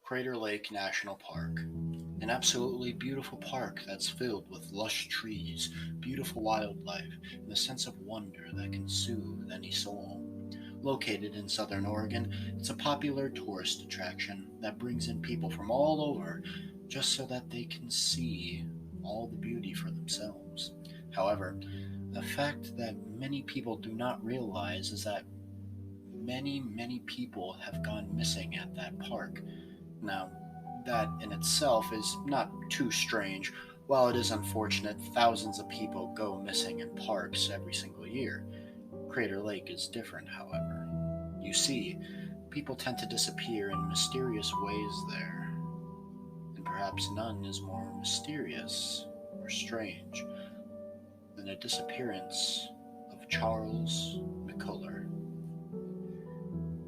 Craterlake National Park. An absolutely beautiful park that's filled with lush trees, beautiful wildlife, and a sense of wonder that can soothe any soul. Located in southern Oregon, it's a popular tourist attraction that brings in people from all over just so that they can see all the beauty for themselves. However, the fact that many people do not realize is that many people have gone missing at that park. Now, that in itself is not too strange. While it is unfortunate thousands of people go missing in parks every single year, Crater Lake is different, however. You see, people tend to disappear in mysterious ways there, and perhaps none is more mysterious or strange than the disappearance of Charles McCuller.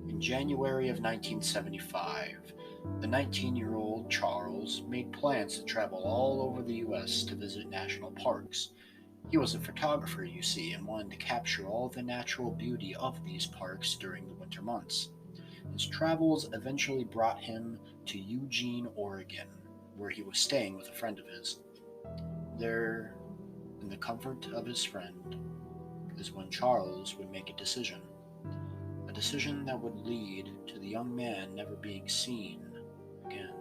In January of 1975, the 19-year-old Charles made plans to travel all over the US to visit national parks. He was a photographer, you see, and wanted to capture all the natural beauty of these parks during the winter months. His travels eventually brought him to Eugene, Oregon, where he was staying with a friend of his. There, in the comfort of his friend, is when Charles would make a decision that would lead to the young man never being seen again.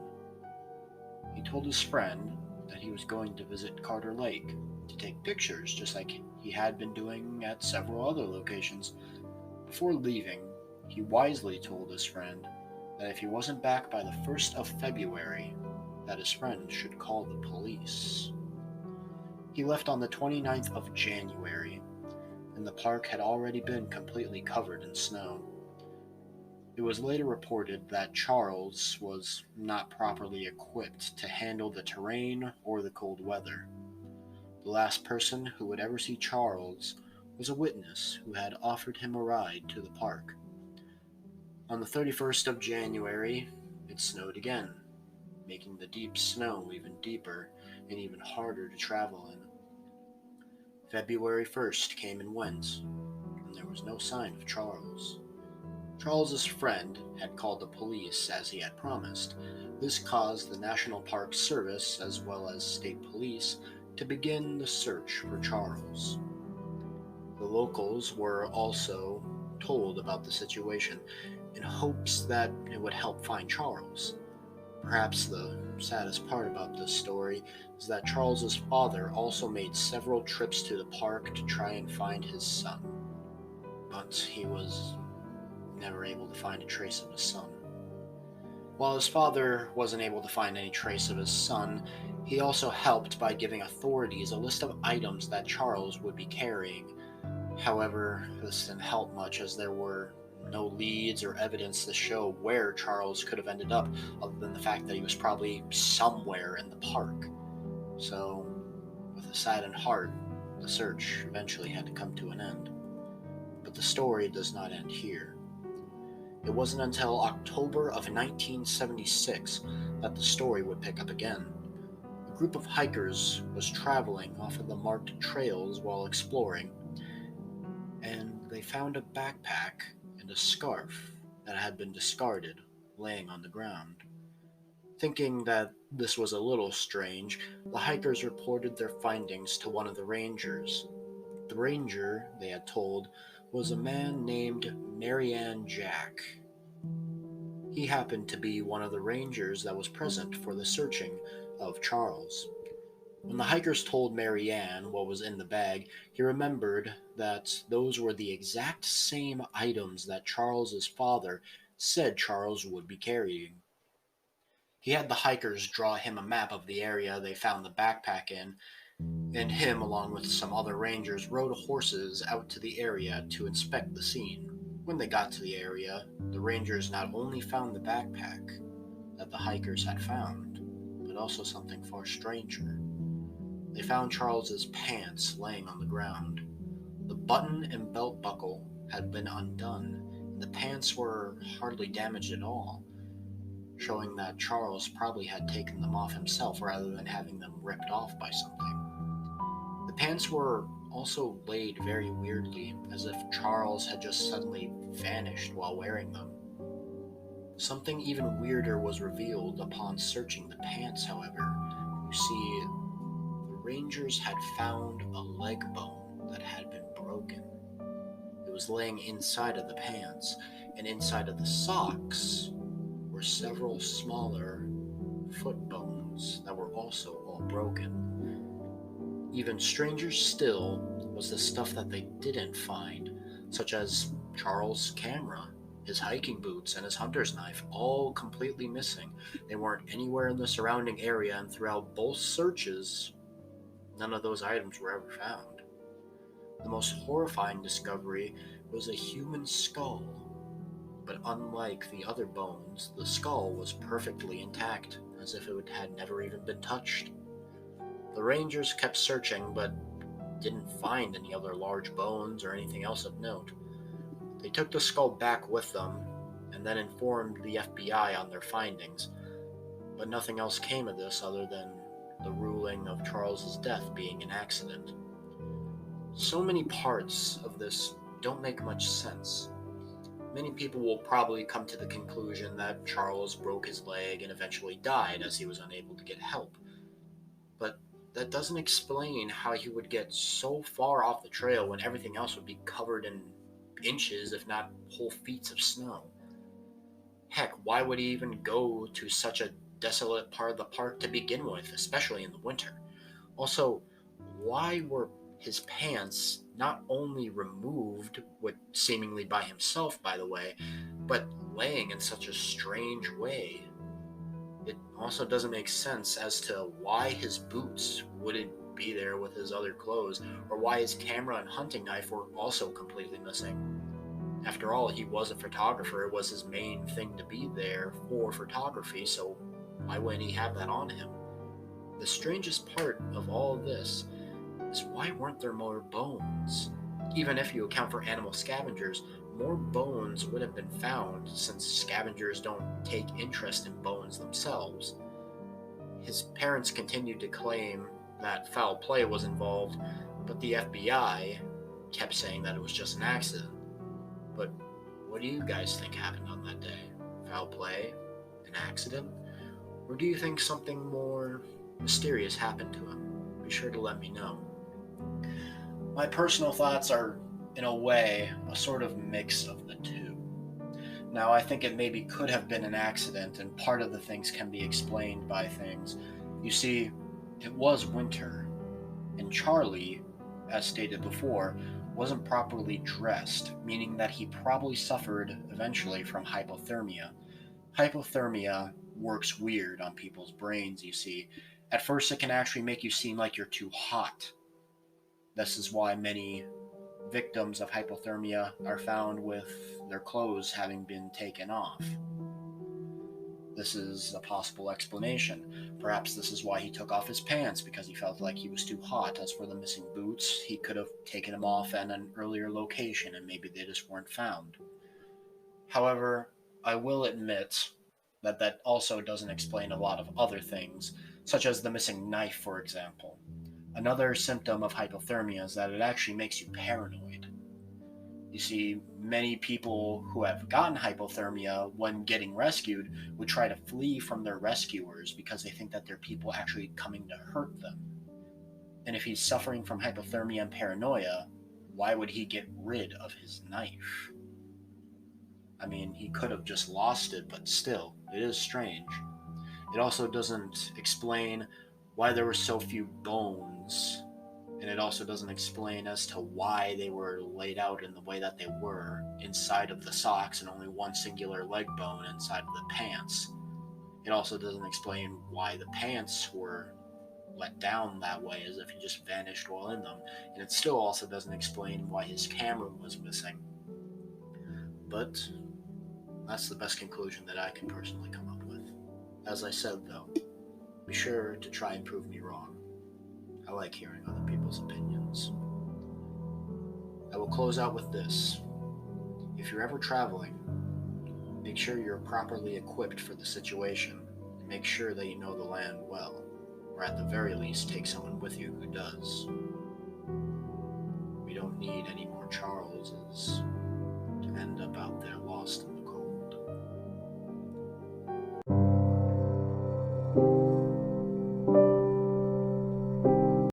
He told his friend that he was going to visit Carter Lake to take pictures, just like he had been doing at several other locations. Before leaving, he wisely told his friend that if he wasn't back by the 1st of February, that his friend should call the police. He left on the 29th of January, and the park had already been completely covered in snow. It was later reported that Charles was not properly equipped to handle the terrain or the cold weather. The last person who would ever see Charles was a witness who had offered him a ride to the park. On the 31st of January, it snowed again, making the deep snow even deeper and even harder to travel in. February 1st came and went, and there was no sign of Charles. Charles's friend had called the police as he had promised. This caused the National Park Service, as well as state police, to begin the search for Charles. The locals were also told about the situation in hopes that it would help find Charles. Perhaps the saddest part about this story is that Charles's father also made several trips to the park to try and find his son, but he was never able to find a trace of his son. While his father wasn't able to find any trace of his son, he also helped by giving authorities a list of items that Charles would be carrying. However, this didn't help much as there were no leads or evidence to show where Charles could have ended up, other than the fact that he was probably somewhere in the park. So, with a saddened heart, the search eventually had to come to an end. But the story does not end here. It wasn't until October of 1976 that the story would pick up again. A group of hikers was traveling off of the marked trails while exploring, and they found a backpack and a scarf that had been discarded laying on the ground. Thinking that this was a little strange, the hikers reported their findings to one of the rangers. The ranger, they had told, was a man named Marianne Jack. He happened to be one of the rangers that was present for the searching of Charles. When the hikers told Marianne what was in the bag, he remembered that those were the exact same items that Charles's father said Charles would be carrying. He had the hikers draw him a map of the area they found the backpack in, and him, along with some other rangers, rode horses out to the area to inspect the scene. When they got to the area, the rangers not only found the backpack that the hikers had found, but also something far stranger. They found Charles's pants laying on the ground. The button and belt buckle had been undone, and the pants were hardly damaged at all, showing that Charles probably had taken them off himself rather than having them ripped off by something. The pants were also laid very weirdly, as if Charles had just suddenly vanished while wearing them. Something even weirder was revealed upon searching the pants, however. You see, the Rangers had found a leg bone that had been broken. It was laying inside of the pants, and inside of the socks were several smaller foot bones that were also all broken. Even stranger still was the stuff that they didn't find, such as Charles' camera, his hiking boots, and his hunter's knife, all completely missing. They weren't anywhere in the surrounding area, and throughout both searches, none of those items were ever found. The most horrifying discovery was a human skull, but unlike the other bones, the skull was perfectly intact, as if it had never even been touched. The Rangers kept searching, but didn't find any other large bones or anything else of note. They took the skull back with them, and then informed the FBI on their findings, but nothing else came of this other than the ruling of Charles's death being an accident. So many parts of this don't make much sense. Many people will probably come to the conclusion that Charles broke his leg and eventually died as he was unable to get help. But that doesn't explain how he would get so far off the trail when everything else would be covered in inches, if not whole feet of snow. Heck, why would he even go to such a desolate part of the park to begin with, especially in the winter? Also, why were his pants not only removed, with seemingly by himself, by the way, but laying in such a strange way? It also doesn't make sense as to why his boots wouldn't be there with his other clothes, or why his camera and hunting knife were also completely missing. After all, he was a photographer. It was his main thing to be there for photography, so why wouldn't he have that on him? The strangest part of all of this is, why weren't there more bones? Even if you account for animal scavengers, more bones would have been found, since scavengers don't take interest in bones themselves. His parents continued to claim that foul play was involved, but the FBI kept saying that it was just an accident. But what do you guys think happened on that day? Foul play? An accident? Or do you think something more mysterious happened to him? Be sure to let me know. My personal thoughts are, in a way, a sort of mix of the two. Now, I think it maybe could have been an accident, and part of the things can be explained by things. You see, it was winter, and Charlie, as stated before, wasn't properly dressed, meaning that he probably suffered eventually from hypothermia. Hypothermia works weird on people's brains, you see. At first, it can actually make you seem like you're too hot. This is why many victims of hypothermia are found with their clothes having been taken off. This is a possible explanation. Perhaps this is why he took off his pants, because he felt like he was too hot. As for the missing boots, he could have taken them off at an earlier location and maybe they just weren't found. However, I will admit that that also doesn't explain a lot of other things, such as the missing knife, for example. Another symptom of hypothermia is that it actually makes you paranoid. You see, many people who have gotten hypothermia when getting rescued would try to flee from their rescuers because they think that they're people actually coming to hurt them. And if he's suffering from hypothermia and paranoia, why would he get rid of his knife? I mean, he could have just lost it, but still, it is strange. It also doesn't explain why there were so few bones, and it also doesn't explain as to why they were laid out in the way that they were, inside of the socks and only one singular leg bone inside of the pants. It also doesn't explain why the pants were let down that way, as if he just vanished while in them, and it still also doesn't explain why his camera was missing. But that's the best conclusion that I can personally come up with. As I said, though, be sure to try and prove me wrong. I like hearing other people's opinions. I will close out with this. If you're ever traveling, make sure you're properly equipped for the situation, and make sure that you know the land well, or at the very least take someone with you who does. We don't need any more Charleses to end up out there lost in the